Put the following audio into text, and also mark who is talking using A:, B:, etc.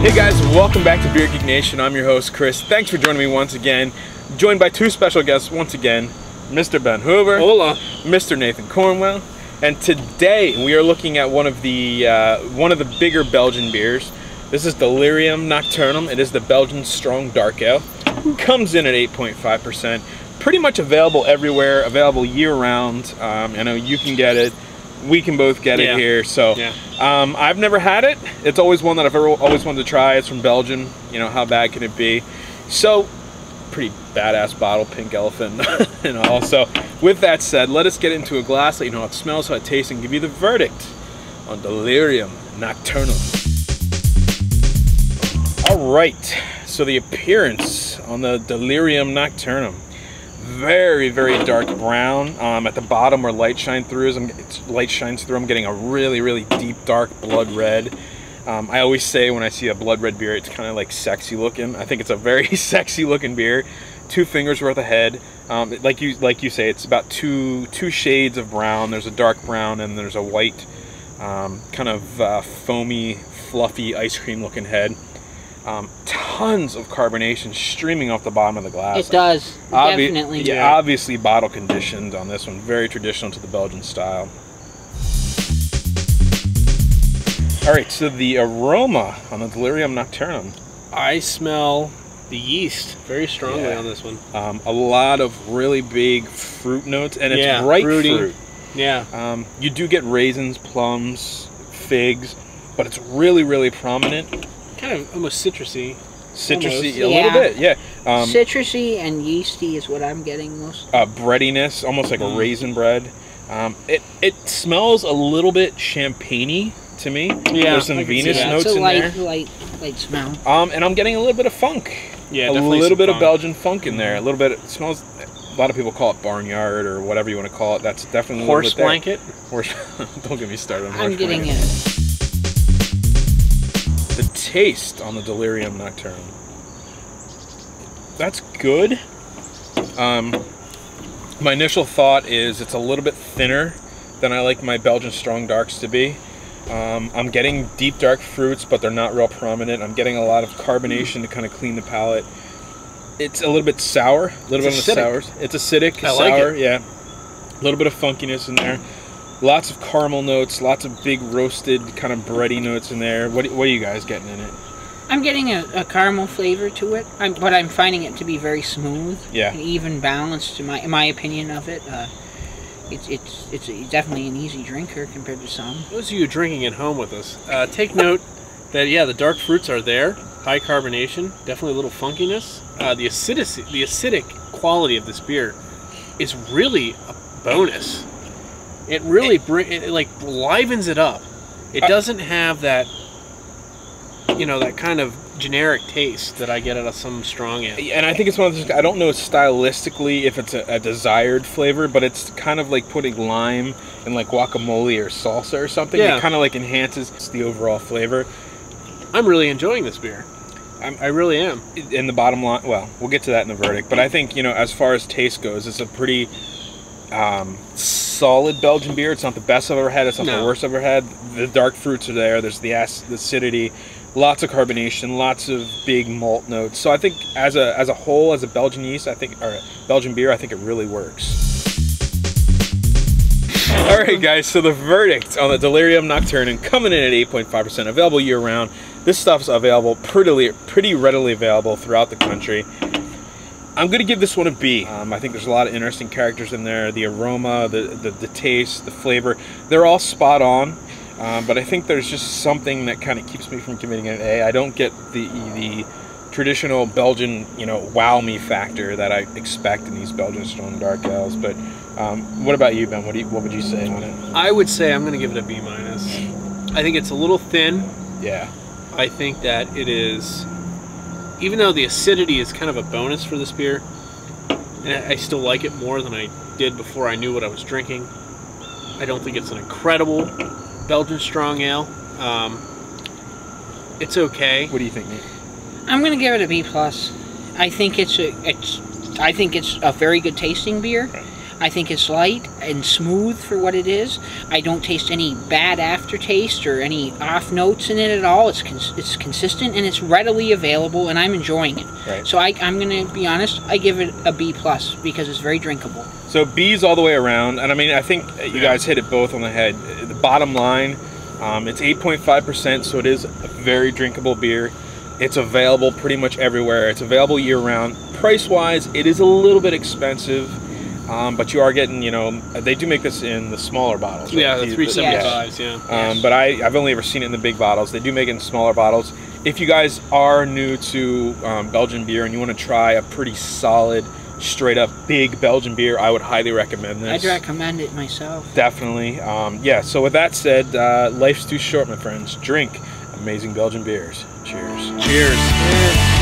A: Hey guys, welcome back to Beer Geek Nation. I'm your host, Chris. Thanks for joining me once again. Joined by two special guests once again, Mr. Ben Hoover.
B: Hola.
A: Mr. Nathan Cornwell. And today we are looking at one of the bigger Belgian beers. This is Delirium Nocturnum. It is the Belgian Strong Dark Ale. Comes in at 8.5%. Pretty much available everywhere, available year-round. I know you can get it. We can both get it here. So I've never had it. It's always one that I've always wanted to try. It's from Belgium. You know, how bad can it be? So, pretty badass bottle, pink elephant and all. So, with that said, let us get into a glass, let you know how it smells, how it tastes, and give you the verdict on Delirium Nocturnum. Alright, so the appearance on the Delirium Nocturnum. Very, very dark brown. At the bottom where light shines through, I'm getting a really, really deep, dark blood red. I always say when I see a blood red beer, it's kind of like sexy looking. I think it's a very sexy looking beer. 2 fingers worth of head. Like you say, it's about two shades of brown. There's a dark brown and there's a white, kind of foamy, fluffy ice cream looking head. Tons of carbonation streaming off the bottom of the glass.
C: It does, definitely.
A: Yeah, obviously bottle conditioned on this one. Very traditional to the Belgian style. Alright, so the aroma on the Delirium Nocturnum.
B: I smell the yeast very strongly on this one.
A: A lot of really big fruit notes, and it's bright fruit.
B: Yeah.
A: You do get raisins, plums, figs, but it's really, really prominent.
B: Kind of almost citrusy.
A: Citrusy, a little bit, yeah.
C: Citrusy and yeasty is what I'm getting most.
A: Breadiness, almost like a raisin bread. It smells a little bit champagne-y to me. Yeah, there's some Venus notes in there.
C: It's a light smell.
A: And I'm getting a little bit of funk.
B: Yeah,
A: a little bit of Belgian funk in there. A little bit. It smells. A lot of people call it barnyard or whatever you want to call it. That's definitely a
B: horse blanket.
A: Horse. Don't get me started on horse
C: I'm getting
A: blanket.
C: it.
A: The taste on the Delirium Nocturnum. That's good. My initial thought is it's a little bit thinner than I like my Belgian Strong Darks to be. I'm getting deep dark fruits, but they're not real prominent. I'm getting a lot of carbonation to kind of clean the palate. It's a little bit sour, a little bit on the sours. It's acidic, sour, yeah. A little bit of funkiness in there. Lots of caramel notes, lots of big roasted kind of bready notes in there. What are you guys getting in it?
C: I'm getting a caramel flavor to it, but I'm finding it to be very smooth.
A: Yeah.
C: And even balanced, in my opinion of it. It's definitely an easy drinker compared to some.
B: Those of you drinking at home with us, take note that the dark fruits are there, high carbonation, definitely a little funkiness. The acidic quality of this beer is really a bonus. It really livens it up. It doesn't have that, that kind of generic taste that I get out of some strong ale.
A: And I think it's one of those, I don't know stylistically if it's a desired flavor, but it's kind of like putting lime in like guacamole or salsa or something.
B: Yeah.
A: It kind of like enhances the overall flavor.
B: I'm really enjoying this beer. I really am.
A: In the bottom line, well, we'll get to that in the verdict, but I think, as far as taste goes, it's a pretty solid Belgian beer. It's not the best I've ever had. It's not the worst I've ever had. The dark fruits are there. There's the acidity, lots of carbonation, lots of big malt notes. So I think as a whole, as a Belgian yeast, or Belgian beer, I think it really works. All right, guys. So the verdict on the Delirium Nocturnum coming in at 8.5%, available year round. This stuff's available pretty readily available throughout the country. I'm going to give this one a B. I think there's a lot of interesting characters in there. The aroma, the taste, the flavor, they're all spot on. But I think there's just something that kind of keeps me from giving it an A. I don't get the traditional Belgian, wow me factor that I expect in these Belgian Strong Dark Ales. But what about you, Ben? What would you say on it?
B: I would say I'm going to give it a B-. I think it's a little thin.
A: Yeah.
B: I think that it is... Even though the acidity is kind of a bonus for this beer, and I still like it more than I did before I knew what I was drinking, I don't think it's an incredible Belgian Strong Ale. It's okay.
A: What do you think, Nate?
C: I'm going to give it a B+. I think it's a very good tasting beer. I think it's light and smooth for what it is. I don't taste any bad aftertaste or any off notes in it at all. It's consistent and it's readily available, and I'm enjoying it.
A: Right.
C: So I'm going to be honest, I give it a B+ because it's very drinkable.
A: So B's all the way around, and I mean, I think you guys hit it both on the head. The bottom line, it's 8.5%, so it is a very drinkable beer. It's available pretty much everywhere. It's available year-round. Price-wise, it is a little bit expensive, but you are getting, you know, they do make this in the smaller bottles. Right?
B: Yeah, the 375s, yeah.
A: But I've only ever seen it in the big bottles. They do make it in smaller bottles. If you guys are new to Belgian beer and you want to try a pretty solid, straight-up big Belgian beer, I would highly recommend this.
C: I'd recommend it myself.
A: Definitely. Yeah, so with that said, life's too short, my friends. Drink amazing Belgian beers. Cheers.
B: Cheers.